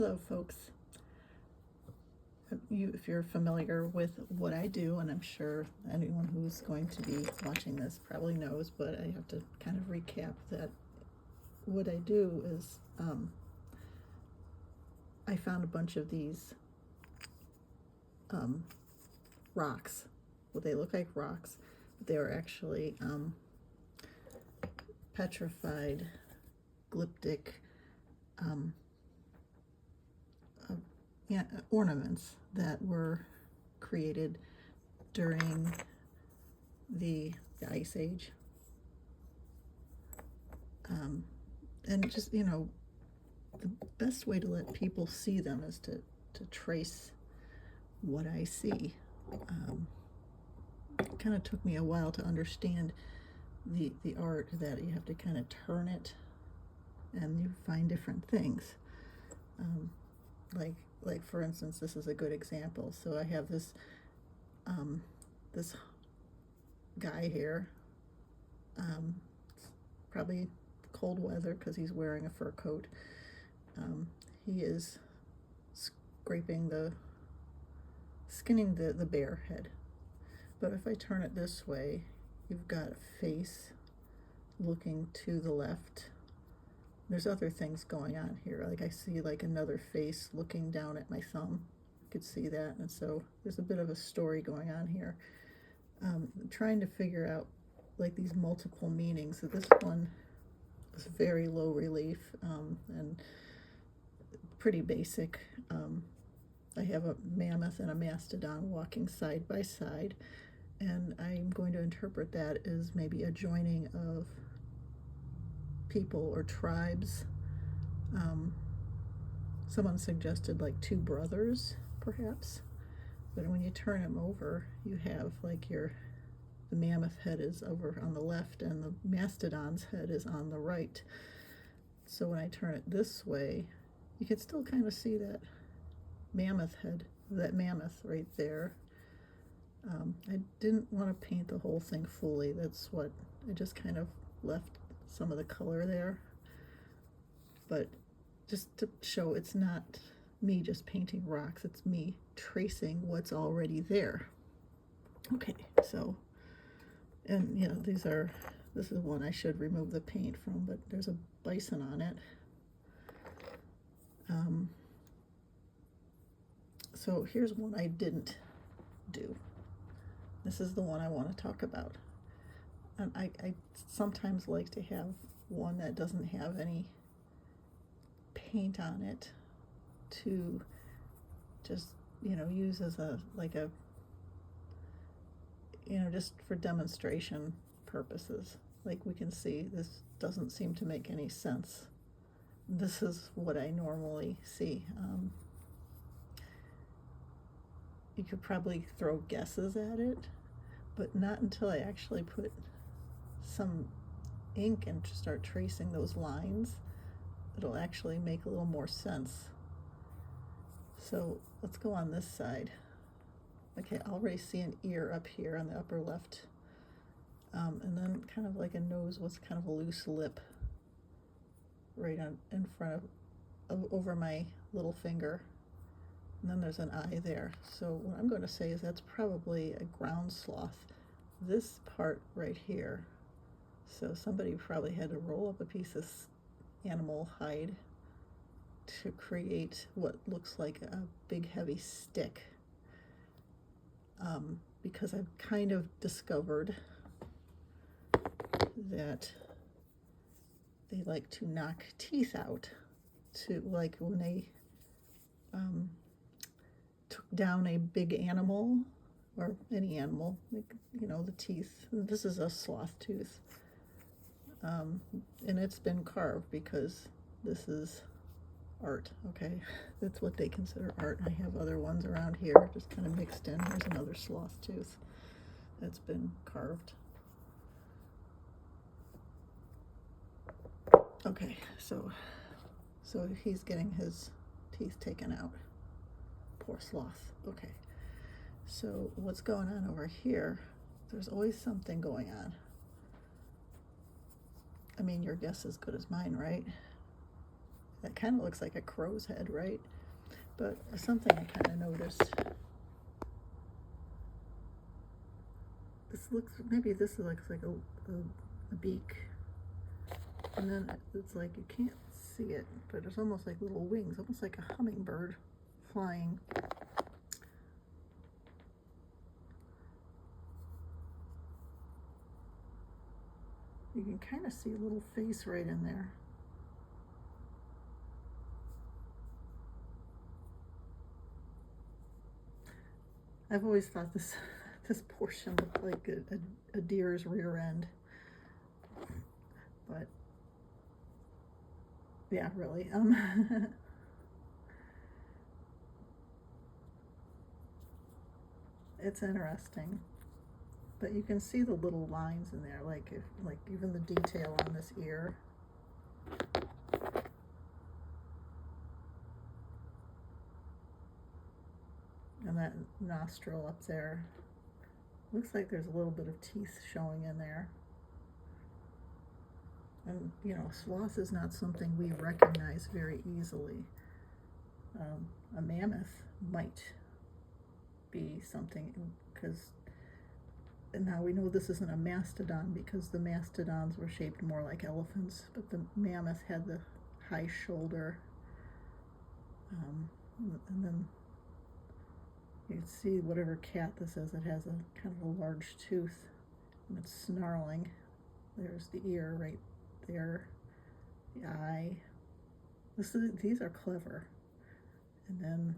Hello folks. If you're familiar with what I do, and I'm sure anyone who's going to be watching this probably knows, but I have to kind of recap that what I do is I found a bunch of these rocks. Well, they look like rocks, but they are actually petrified glyptic ornaments that were created during the Ice Age. And just, the best way to let people see them is to trace what I see. It kind of took me a while to understand the art, that you have to kind of turn it and you find different things. Like for instance, this is a good example. So I have this this guy here. Probably cold weather because he's wearing a fur coat. He is skinning the bear head. But if I turn it this way, you've got a face looking to the left. There's other things going on here. Like I see like another face looking down at my thumb. You could see that. And so there's a bit of a story going on here. Trying to figure out like these multiple meanings. So this one is very low relief and pretty basic. I have a mammoth and a mastodon walking side by side, and I'm going to interpret that as maybe a joining of people or tribes. Someone suggested like two brothers, perhaps. But when you turn them over, you have like the mammoth head is over on the left and the mastodon's head is on the right. So when I turn it this way, you can still kind of see that mammoth head, that mammoth right there. I didn't want to paint the whole thing fully. That's what I just kind of left some of the color there. But just to show it's not me just painting rocks, it's me tracing what's already there. Okay, so, and this is one I should remove the paint from, but there's a bison on it. So here's one I didn't do. This is the one I want to talk about. And I sometimes like to have one that doesn't have any paint on it to just, use as just for demonstration purposes. Like we can see, this doesn't seem to make any sense. This is what I normally see. You could probably throw guesses at it, but not until I actually put some ink and start tracing those lines, it'll actually make a little more sense. So let's go on this side. Okay, I already see an ear up here on the upper left, and then kind of like a nose with kind of a loose lip right in front of over my little finger. And then there's an eye there. So what I'm going to say is that's probably a ground sloth. This part right here. So somebody probably had to roll up a piece of animal hide to create what looks like a big heavy stick. Because I've kind of discovered that they like to knock teeth out, to like when they took down a big animal or any animal, like, the teeth. This is a sloth tooth, and it's been carved because this is art. Okay, that's what they consider art. I have other ones around here just kind of mixed in. Here's another sloth tooth that's been carved. Okay, so he's getting his teeth taken out. Poor sloth. Okay, so what's going on over here? There's always something going on. I mean, your guess is as good as mine, right? That kind of looks like a crow's head, right? But something I kind of noticed. Maybe this looks like a beak. And then it's like you can't see it, but it's almost like little wings, almost like a hummingbird flying. You can kind of see a little face right in there. I've always thought this portion looked like a deer's rear end, but yeah, really. It's interesting, but you can see the little lines in there, like even the detail on this ear. And that nostril up there. Looks like there's a little bit of teeth showing in there. And, you know, sloth is not something we recognize very easily. A mammoth might be something, because now we know this isn't a mastodon because the mastodons were shaped more like elephants, but the mammoth had the high shoulder. And then you can see whatever cat this is, it has a kind of a large tooth and it's snarling. There's the ear right there, the eye. These are clever. And then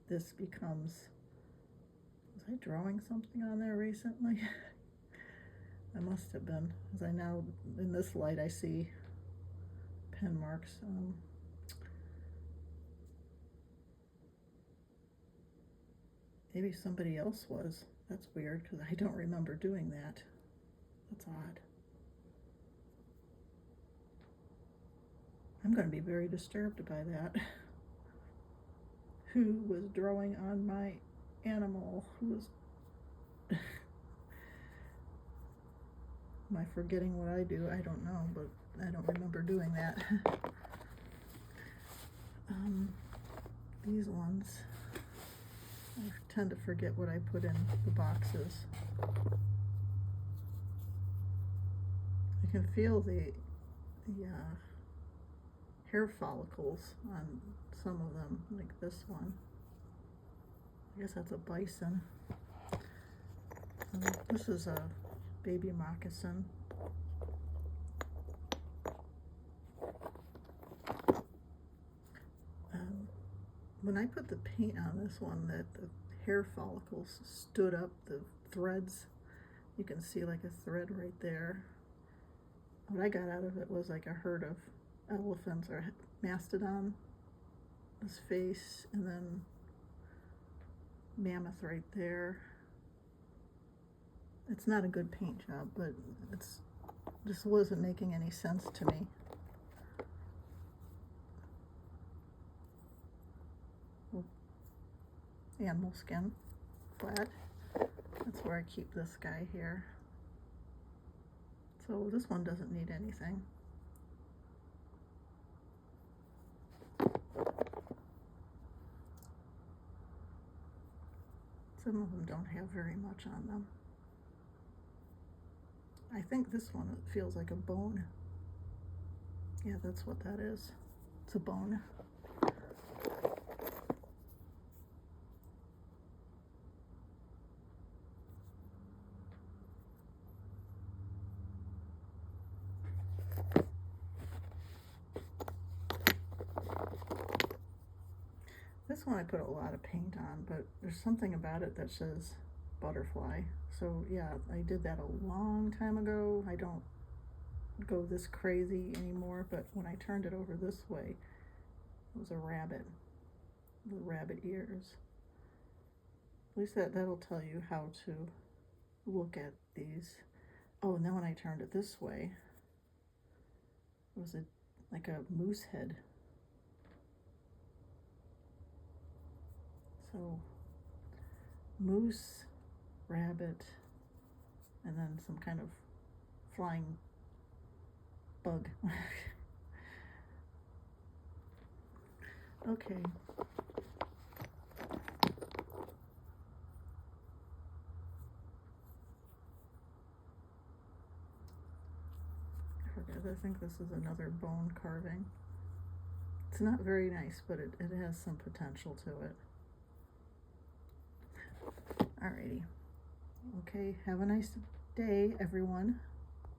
this becomes, was I drawing something on there recently? I must have been, because I now, in this light, I see pen marks. Maybe somebody else was. That's weird, because I don't remember doing that. That's odd. I'm going to be very disturbed by that. Who was drawing on my animal? Who was... Am I forgetting what I do? I don't know, but I don't remember doing that. These ones, I tend to forget what I put in the boxes. I can feel the hair follicles on some of them, like this one. I guess that's a bison. This is a baby moccasin. When I put the paint on this one, that the hair follicles stood up, the threads, you can see like a thread right there. What I got out of it was like a herd of elephants or mastodon, his face, and then mammoth right there. It's not a good paint job, but just wasn't making any sense to me. Animal skin, flat. That's where I keep this guy here. So this one doesn't need anything. Some of them don't have very much on them. I think this one feels like a bone. Yeah, that's what that is. It's a bone. This one I put a lot of paint on, but there's something about it that says butterfly. So yeah, I did that a long time ago. I don't go this crazy anymore, but when I turned it over this way, it was a rabbit, the rabbit ears. At least that'll tell you how to look at these. Oh, and then when I turned it this way, it was like a moose head. So moose, rabbit, and then some kind of flying bug. Okay. I forget, I think this is another bone carving. It's not very nice, but it has some potential to it. Alrighty. Okay, have a nice day, everyone.